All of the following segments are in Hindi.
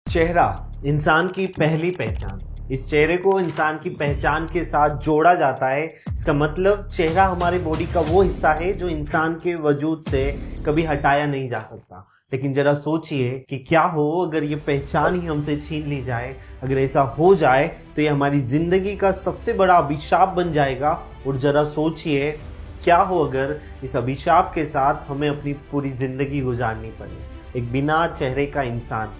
चेहरा इंसान की पहली पहचान। इस चेहरे को इंसान की पहचान के साथ जोड़ा जाता है। इसका मतलब चेहरा हमारे बॉडी का वो हिस्सा है जो इंसान के वजूद से कभी हटाया नहीं जा सकता। लेकिन जरा सोचिए कि क्या हो अगर ये पहचान ही हमसे छीन ली जाए। अगर ऐसा हो जाए तो ये हमारी जिंदगी का सबसे बड़ा अभिशाप बन जाएगा। और जरा सोचिए क्या हो अगर इस अभिशाप के साथ हमें अपनी पूरी जिंदगी गुजारनी पड़े। एक बिना चेहरे का इंसान,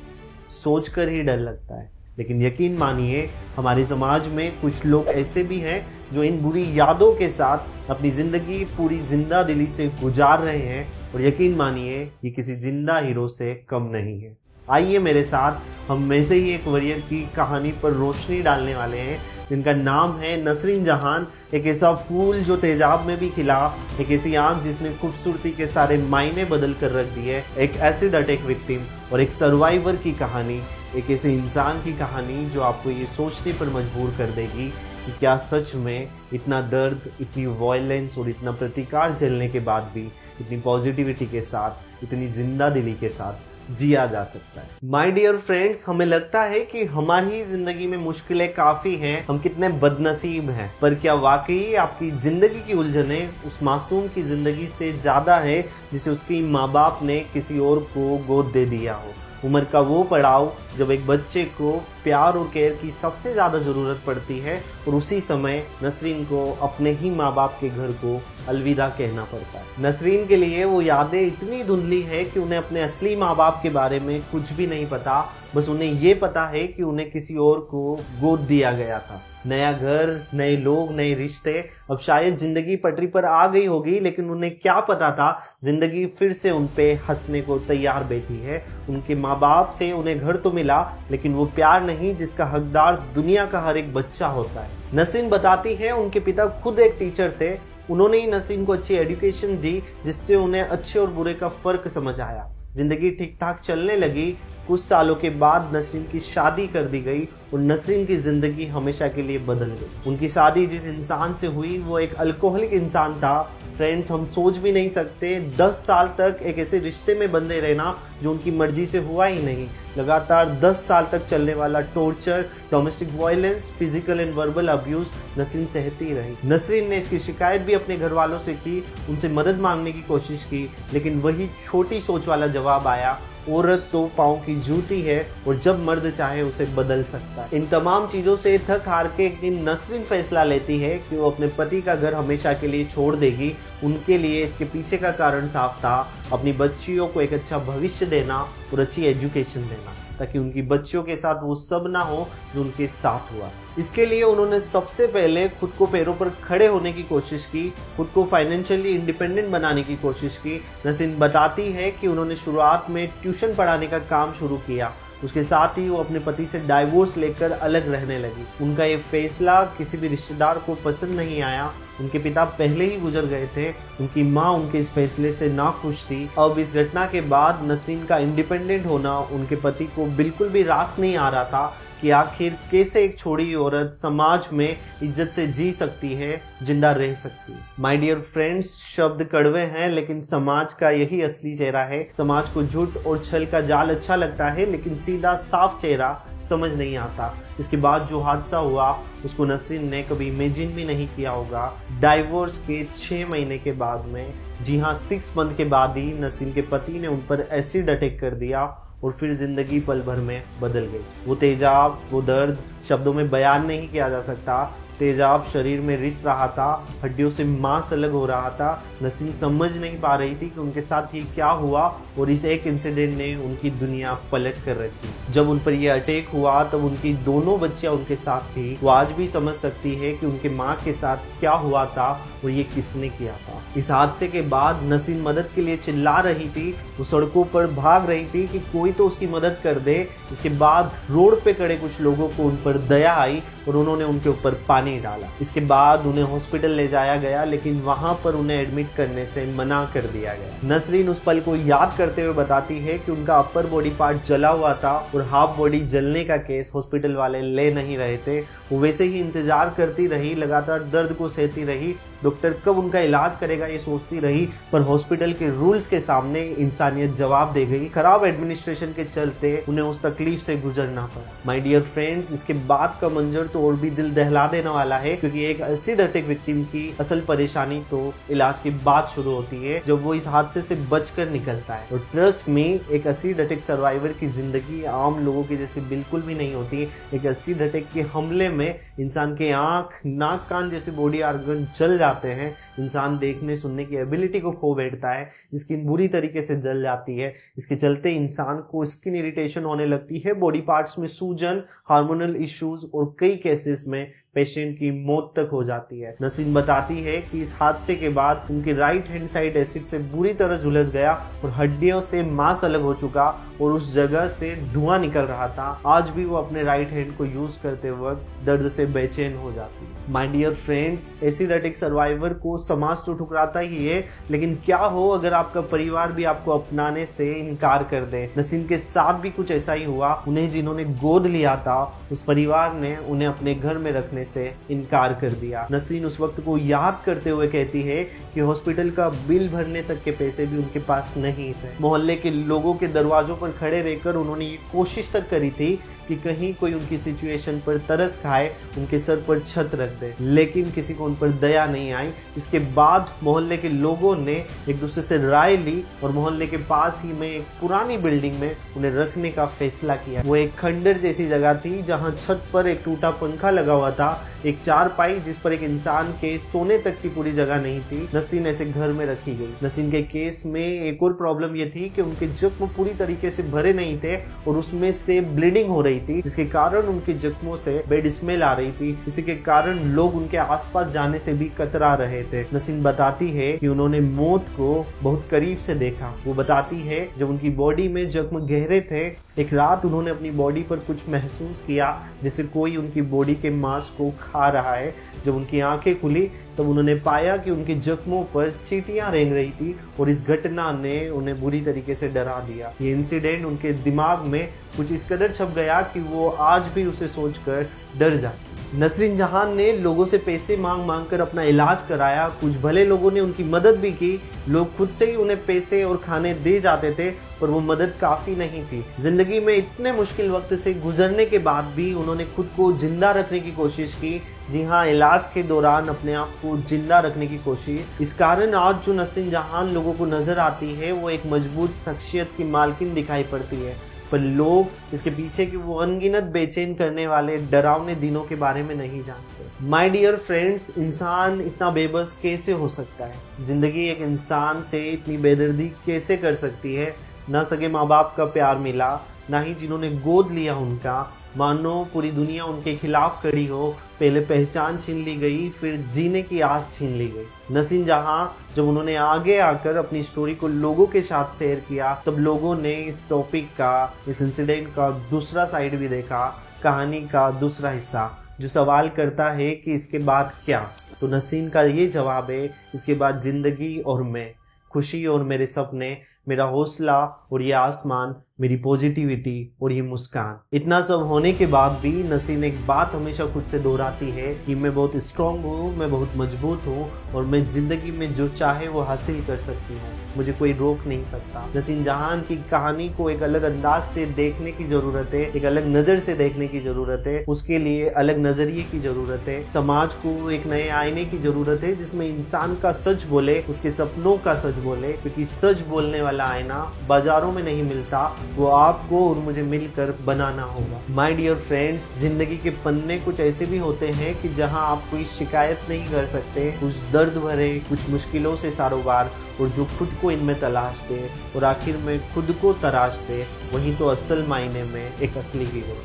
सोचकर ही डर लगता है। लेकिन यकीन मानिए हमारे समाज में कुछ लोग ऐसे भी हैं जो इन बुरी यादों के साथ अपनी जिंदगी पूरी जिंदा दिली से गुजार रहे हैं। और यकीन मानिए ये किसी जिंदा हीरो से कम नहीं है। आइए मेरे साथ हम में से ही एक वॉरियर की कहानी पर रोशनी डालने वाले हैं जिनका नाम है नसरीन जहान। एक ऐसा फूल जो तेजाब में भी खिला, एक ऐसी आंख जिसने खूबसूरती के सारे मायने बदल कर रख दिए, एक एसिड अटैक विक्टिम और एक सर्वाइवर की कहानी, एक ऐसे इंसान की कहानी जो आपको ये सोचने पर मजबूर कर देगी कि क्या सच में इतना दर्द, इतनी वायलेंस और इतना प्रतिकार झेलने के बाद भी इतनी पॉजिटिविटी के साथ, इतनी जिंदा दिली के साथ जिया जा सकता है। माय डियर फ्रेंड्स, हमें लगता है कि हमारी जिंदगी में मुश्किलें काफी हैं, हम कितने बदनसीब हैं। पर क्या वाकई आपकी जिंदगी की उलझनें उस मासूम की जिंदगी से ज्यादा है जिसे उसके माँ बाप ने किसी और को गोद दे दिया हो। उम्र का वो पड़ाव जब एक बच्चे को प्यार और केयर की सबसे ज़्यादा ज़रूरत पड़ती है और उसी समय नसरीन को अपने ही माँ बाप के घर को अलविदा कहना पड़ता है। नसरीन के लिए वो यादें इतनी धुंधली है कि उन्हें अपने असली माँ बाप के बारे में कुछ भी नहीं पता। बस उन्हें ये पता है कि उन्हें किसी और को गोद दिया गया था। नया घर, नए लोग, नए रिश्ते। अब शायद जिंदगी पटरी पर आ गई होगी, लेकिन उन्हें क्या पता था जिंदगी फिर से उन पे हंसने को तैयार बैठी है। उनके माँ बाप से उन्हें घर तो मिला, लेकिन वो प्यार नहीं जिसका हकदार दुनिया का हर एक बच्चा होता है। नसरीन बताती है उनके पिता खुद एक टीचर थे। उन्होंने ही नसरीन को अच्छी एजुकेशन दी जिससे उन्हें अच्छे और बुरे का फर्क समझ आया। जिंदगी ठीक ठाक चलने लगी। कुछ सालों के बाद नसरीन की शादी कर दी गई और नसरीन की जिंदगी हमेशा के लिए बदल गई। उनकी शादी जिस इंसान से हुई वो एक अल्कोहलिक इंसान था। फ्रेंड्स, हम सोच भी नहीं सकते 10 साल तक एक ऐसे रिश्ते में बंधे रहना जो उनकी मर्जी से हुआ ही नहीं। लगातार 10 साल तक चलने वाला torture, domestic violence, physical and verbal abuse Nasreen सहती रही। नसरीन ने इसकी शिकायत भी अपने घर वालों से की, उनसे मदद मांगने की कोशिश की, लेकिन वही छोटी सोच वाला जवाब आया, औरत तो पाँव की जूती है और जब मर्द चाहे उसे बदल सकता है। इन तमाम चीजों से थक हार के एक दिन नसरीन फैसला लेती है कि वो अपने पति का घर हमेशा के लिए छोड़ देगी। उनके लिए इसके पीछे का कारण साफ था, अपनी बच्चियों को एक अच्छा भविष्य देना और अच्छी एजुकेशन देना, ताकि उनकी बच्चियों के साथ वो सब ना हो जो उनके साथ हुआ। इसके लिए उन्होंने सबसे पहले खुद को पैरों पर खड़े होने की कोशिश की, खुद को फाइनेंशियली इंडिपेंडेंट बनाने की कोशिश की। नसरीन बताती है कि उन्होंने शुरुआत में ट्यूशन पढ़ाने का काम शुरू किया। उसके साथ ही वो अपने पति से डाइवोर्स लेकर अलग रहने लगी। उनका ये फैसला किसी भी रिश्तेदार को पसंद नहीं आया। उनके पिता पहले ही गुजर गए थे। उनकी माँ उनके इस फैसले से नाखुश थी। अब इस घटना के बाद नसरीन का इंडिपेंडेंट होना उनके पति को बिल्कुल भी रास नहीं आ रहा था कि आखिर कैसे एक छोड़ी औरत समाज में इज्जत से जी सकती है, जिंदा रह सकती है। माय डियर फ्रेंड्स, शब्द कड़वे हैं लेकिन समाज का यही असली चेहरा है। समाज को झूठ और छल का जाल अच्छा लगता है, लेकिन सीधा साफ चेहरा समझ नहीं आता। इसके बाद जो हादसा हुआ उसको नसरीन ने कभी इमेजिन भी नहीं किया होगा। डाइवोर्स के 6 महीने के बाद में, जी हाँ 6 मंथ के बाद ही नसरीन के पति ने उन पर एसिड अटैक कर दिया और फिर जिंदगी पल भर में बदल गई। वो तेजाब, वो दर्द शब्दों में बयान नहीं किया जा सकता। तेजाब शरीर में रिस रहा था, हड्डियों से मांस अलग हो रहा था। नसरीन समझ नहीं पा रही थी कि उनके साथ ये क्या हुआ और इस एक इंसिडेंट ने उनकी दुनिया पलट कर रखी। जब उन पर यह अटैक हुआ तब उनकी दोनों बच्चियां उनके साथ थी। वो आज भी समझ सकती है कि उनके माँ के साथ क्या हुआ था और ये किसने किया था। इस हादसे के बाद नसरीन मदद के लिए चिल्ला रही थी। वो सड़कों पर भाग रही थी कि कोई तो उसकी मदद कर दे। इसके बाद रोड पे खड़े कुछ लोगों को उन पर दया आई और उन्होंने उनके ऊपर पानी डाला। इसके बाद उन्हें हॉस्पिटल ले जाया गया, लेकिन वहां पर उन्हें एडमिट करने से मना कर दिया गया। नसरीन उस पल को याद करते हुए बताती है कि उनका अपर बॉडी पार्ट जला हुआ था और हाफ बॉडी जलने का केस हॉस्पिटल वाले ले नहीं रहे थे। वो वैसे ही इंतजार करती रही, लगातार दर्द को सहती रही डॉक्टर कब उनका इलाज करेगा ये सोचती रही, पर हॉस्पिटल के रूल्स के सामने इंसानियत जवाब दे गई। खराब एडमिनिस्ट्रेशन के चलते उन्हें उस तकलीफ से गुजरना पड़ा। माय डियर फ्रेंड्स, इसके बाद का मंजर तो और भी दिल दहला देने वाला है, क्योंकि एक एसिड अटैक विक्टिम की असल परेशानी तो इलाज के बाद शुरू होती है, जब वो इस हादसे से बचकर निकलता है। और ट्रस्ट में एक एसिड अटैक सर्वाइवर की जिंदगी आम लोगों की जैसे बिल्कुल भी नहीं होती। एक एसिड अटैक के हमले में इंसान के आंख, नाक, कान जैसे बॉडी ऑर्गन जल जाते हैं। इंसान देखने सुनने की एबिलिटी को खो बैठता है, स्किन बुरी तरीके से जल जाती है। इसके चलते इंसान को स्किन इरिटेशन होने लगती है, बॉडी पार्ट्स में सूजन, हार्मोनल इश्यूज और कई केसेस में पेशेंट की मौत तक हो जाती है। नसीम बताती है कि इस हादसे के बाद उनके राइट हैंड साइड एसिड से बुरी तरह झुलस गया और हड्डियों से मांस अलग हो चुका और उस जगह से धुआं निकल रहा था। आज भी वो अपने राइट हैंड को यूज करते वक्त दर्द से बेचैन हो जाती है। My dear friends, acid attack survivor को समाज तो ठुकराता ही है, लेकिन क्या हो अगर आपका परिवार भी आपको अपनाने से इनकार कर दे। नसीम के साथ भी कुछ ऐसा ही हुआ। उन्हें जिन्होंने गोद लिया था, उस परिवार ने उन्हें अपने घर में रखने से इनकार कर दिया। नसरीन उस वक्त को याद करते हुए कहती है कि हॉस्पिटल का बिल भरने तक के पैसे भी उनके पास नहीं थे। मोहल्ले के लोगों के दरवाजों पर खड़े रहकर उन्होंने ये कोशिश तक करी थी कि कहीं कोई उनकी सिचुएशन पर तरस खाए, उनके सर पर छत रख दे, लेकिन किसी को उन पर दया नहीं आई। इसके बाद मोहल्ले के लोगों ने एक दूसरे से राय ली और मोहल्ले के पास ही में एक पुरानी बिल्डिंग में उन्हें रखने का फैसला किया। वो एक खंडर जैसी जगह थी जहां छत पर एक टूटा पंखा लगा हुआ था, एक चारपाई जिस पर एक इंसान के सोने तक की पूरी जगह नहीं थी। नसीन ऐसे घर में रखी गई। नसीन के केस में एक और प्रॉब्लम ये थी कि उनके जख्म पूरी तरीके से भरे नहीं थे और उसमें से ब्लीडिंग हो रही थी, जिसके कारण उनके जख्मों से बैड स्मेल आ रही थी। इसी के कारण लोग उनके आसपास जाने से भी कतरा रहे थे। नसीन बताती है कि उन्होंने मौत को बहुत करीब से देखा। वो बताती है जब उनकी बॉडी में जख्म गहरे थे, एक रात उन्होंने अपनी बॉडी पर कुछ महसूस किया जैसे कोई उनकी बॉडी के मांस को खा रहा है। जब उनकी आंखें खुली तब उन्होंने पाया कि उनके जख्मों पर चींटियां रेंग रही थी और इस घटना ने उन्हें बुरी तरीके से डरा दिया। ये इंसिडेंट उनके दिमाग में कुछ इस कदर छप गया कि वो आज भी उसे सोचकर डर जाते। नसरीन जहान ने लोगों से पैसे मांग मांग कर अपना इलाज कराया। कुछ भले लोगों ने उनकी मदद भी की। लोग खुद से ही उन्हें पैसे और खाने दे जाते थे, पर वो मदद काफी नहीं थी। जिंदगी में इतने मुश्किल वक्त से गुजरने के बाद भी उन्होंने खुद को जिंदा रखने की कोशिश की। जी हाँ, इलाज के दौरान अपने आप को जिंदा रखने की कोशिश। इस कारण आज जो नसरीन जहान लोगों को नजर आती है वो एक मजबूत शख्सियत की मालकिन दिखाई पड़ती है, पर लोग इसके पीछे की वो अनगिनत बेचैन करने वाले डरावने दिनों के बारे में नहीं जानते। माय डियर फ्रेंड्स, इंसान इतना बेबस कैसे हो सकता है? जिंदगी एक इंसान से इतनी बेदर्दी कैसे कर सकती है? ना सगे माँ बाप का प्यार मिला, ना ही जिन्होंने गोद लिया उनका। मानो पूरी दुनिया उनके खिलाफ खड़ी हो। पहले पहचान छीन ली गई, फिर जीने की आस छीन ली गई। नसीन जहां जब उन्होंने आगे आकर अपनी स्टोरी को लोगों के साथ शेयर किया, तब लोगों ने इस टॉपिक का, इस इंसिडेंट का दूसरा साइड भी देखा, कहानी का दूसरा हिस्सा, जो सवाल करता है कि इसके बाद क्या। तो नसीन का ये जवाब है, इसके बाद जिंदगी और मैं, खुशी और मेरे सपने, मेरा हौसला और ये आसमान, मेरी पॉजिटिविटी और ये मुस्कान। इतना सब होने के बाद भी नसीन एक बात हमेशा खुद से दोहराती है कि मैं बहुत स्ट्रांग हूँ, मैं बहुत मजबूत हूँ और मैं जिंदगी में जो चाहे वो हासिल कर सकती हूँ, मुझे कोई रोक नहीं सकता। नसीन जहान की कहानी को एक अलग अंदाज से देखने की जरूरत है, एक अलग नजर से देखने की जरूरत है। उसके लिए अलग नजरिए की जरूरत है। समाज को एक नए आईने की जरूरत है जिसमें इंसान का सच बोले, उसके सपनों का सच बोले, क्योंकि सच बोलने वाला आईना बाजारों में नहीं मिलता, वो आपको और मुझे मिलकर बनाना होगा। माय डियर फ्रेंड्स, जिंदगी के पन्ने कुछ ऐसे भी होते हैं कि जहां आप कोई शिकायत नहीं कर सकते, कुछ दर्द भरे, कुछ मुश्किलों से सारोबार, और जो खुद को इनमें तलाशते और आखिर में खुद को तराशते, वही तो असल मायने में एक असली हीरो।